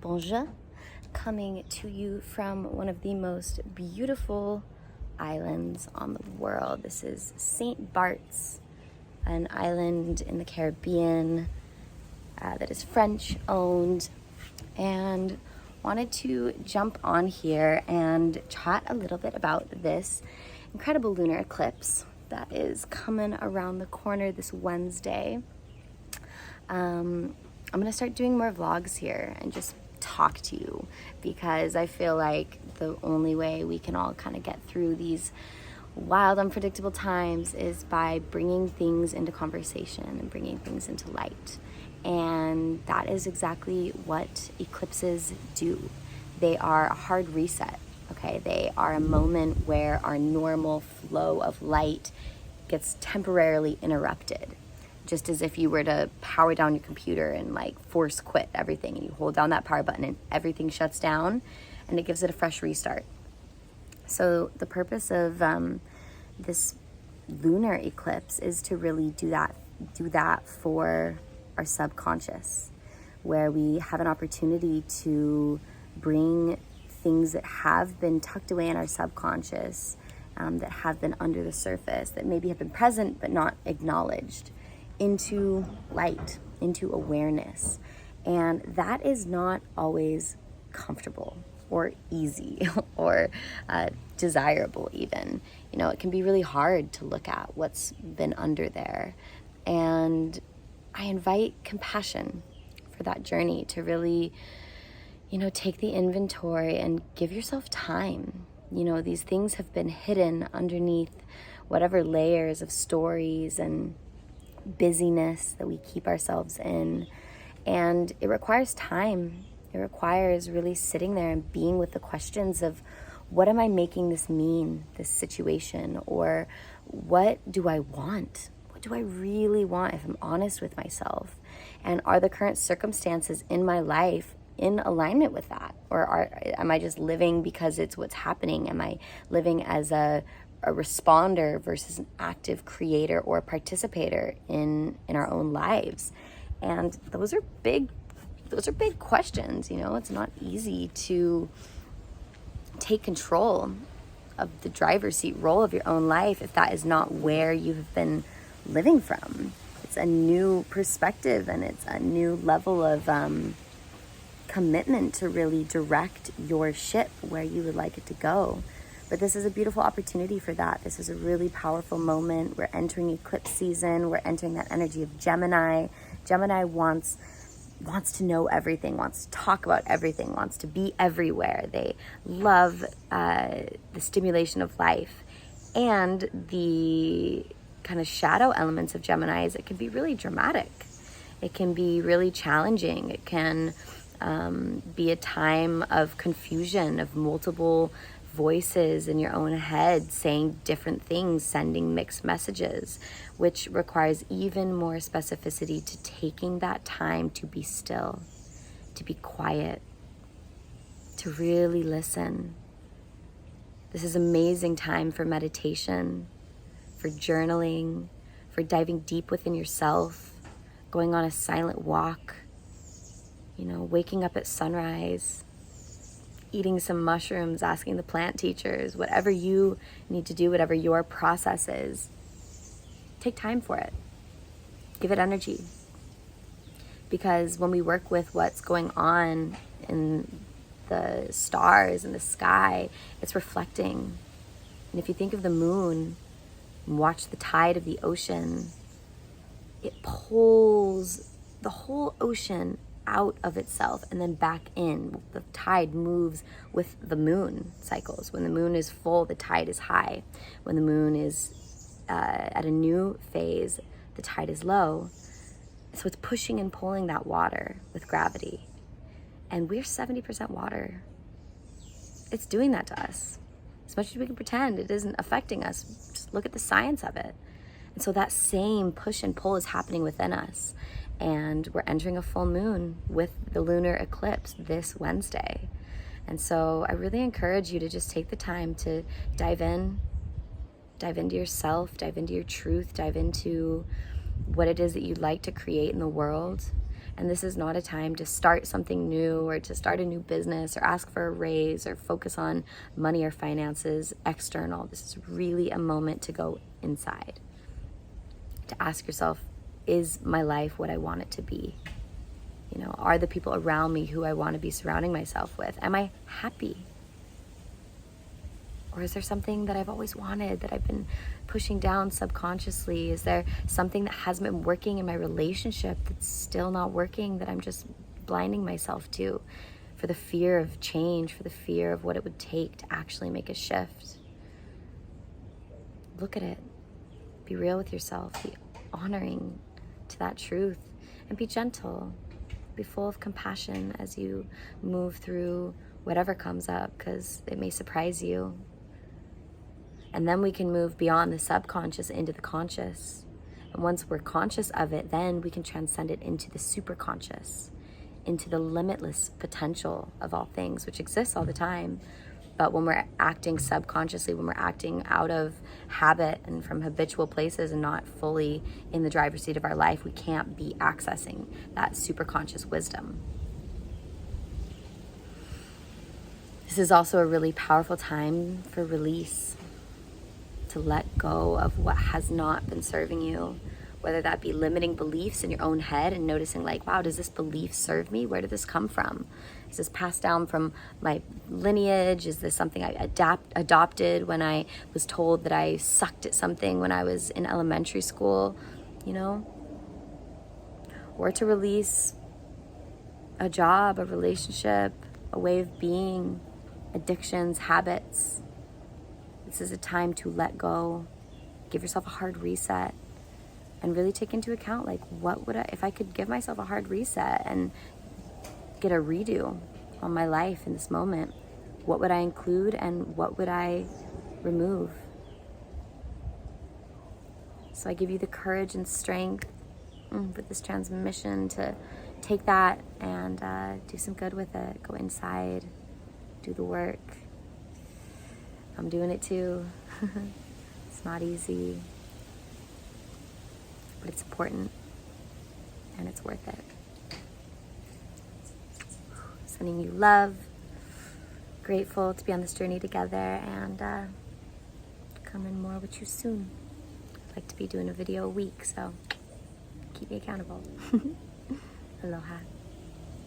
Bonjour, coming to you from one of the most beautiful islands on the world. This is St. Bart's, an island in the Caribbean that is French owned, and wanted to jump on here and chat a little bit about this incredible lunar eclipse that is coming around the corner this Wednesday. I'm gonna start doing more vlogs here and just talk to you, because I feel like the only way we can all kind of get through these wild, unpredictable times is by bringing things into conversation and bringing things into light. And that is exactly what eclipses do. They are a hard reset, okay? They are a moment where our normal flow of light gets temporarily interrupted. Just as if you were to power down your computer and like force quit everything, and you hold down that power button and everything shuts down and it gives it a fresh restart. So the purpose of this lunar eclipse is to really do that for our subconscious, where we have an opportunity to bring things that have been tucked away in our subconscious, that have been under the surface, that maybe have been present but not acknowledged, into light, into awareness. And that is not always comfortable or easy or desirable even. You know, it can be really hard to look at what's been under there. And I invite compassion for that journey to really, take the inventory and give yourself time. These things have been hidden underneath whatever layers of stories and busyness that we keep ourselves in, and it requires time. It requires really sitting there and being with the questions of, what am I making this mean, this situation? Or what do I want? What do I really want, if I'm honest with myself? And are the current circumstances in my life in alignment with that? Or am I just living because it's what's happening? Am I living as a responder versus an active creator or participator in our own lives? And those are big questions. It's not easy to take control of the driver's seat role of your own life if that is not where you have been living from. It's a new perspective, and it's a new level of commitment to really direct your ship where you would like it to go. But this is a beautiful opportunity for that. This is a really powerful moment. We're entering eclipse season. We're entering that energy of Gemini. Gemini wants to know everything, wants to talk about everything, wants to be everywhere. They love the stimulation of life. And the kind of shadow elements of Gemini is it can be really dramatic. It can be really challenging. It can be a time of confusion, of multiple voices in your own head saying different things, sending mixed messages, which requires even more specificity to taking that time to be still, to be quiet, to really listen. This is an amazing time for meditation, for journaling, for diving deep within yourself, going on a silent walk, waking up at sunrise, eating some mushrooms, asking the plant teachers, whatever you need to do, whatever your process is, take time for it. Give it energy. Because when we work with what's going on in the stars and the sky, it's reflecting. And if you think of the moon and watch the tide of the ocean, it pulls the whole ocean out of itself and then back in. The tide moves with the moon cycles. When the moon is full, the tide is high. When the moon is at a new phase, the tide is low. So it's pushing and pulling that water with gravity. And we're 70% water. It's doing that to us. As much as we can pretend it isn't affecting us, just look at the science of it. And so that same push and pull is happening within us. And we're entering a full moon with the lunar eclipse this Wednesday. And so I really encourage you to just take the time to dive into yourself, dive into your truth, dive into what it is that you'd like to create in the world. And this is not a time to start something new or to start a new business or ask for a raise or focus on money or finances external. This is really a moment to go inside, to ask yourself, is my life what I want it to be? You know, are the people around me who I want to be surrounding myself with? Am I happy? Or is there something that I've always wanted that I've been pushing down subconsciously? Is there something that hasn't been working in my relationship that's still not working, that I'm just blinding myself to for the fear of change, for the fear of what it would take to actually make a shift? Look at it. Be real with yourself. Be honoring to that truth, and be gentle. Be full of compassion as you move through whatever comes up, because it may surprise you. And then we can move beyond the subconscious into the conscious. And once we're conscious of it, then we can transcend it into the superconscious, into the limitless potential of all things, which exists all the time. But when we're acting subconsciously, when we're acting out of habit and from habitual places and not fully in the driver's seat of our life, we can't be accessing that superconscious wisdom. This is also a really powerful time for release, to let go of what has not been serving you, whether that be limiting beliefs in your own head and noticing like, wow, does this belief serve me? Where did this come from? Is this passed down from my lineage? Is this something I adopted when I was told that I sucked at something when I was in elementary school, you know? Or to release a job, a relationship, a way of being, addictions, habits. This is a time to let go, give yourself a hard reset, and really take into account, like, what would if I could give myself a hard reset and get a redo on my life in this moment, what would I include and what would I remove? So I give you the courage and strength with this transmission to take that and do some good with it. Go inside, do the work. I'm doing it too. It's not easy, but it's important and it's worth it. Sending you love, grateful to be on this journey together, and coming more with you soon. I'd like to be doing a video a week, so keep me accountable. Aloha.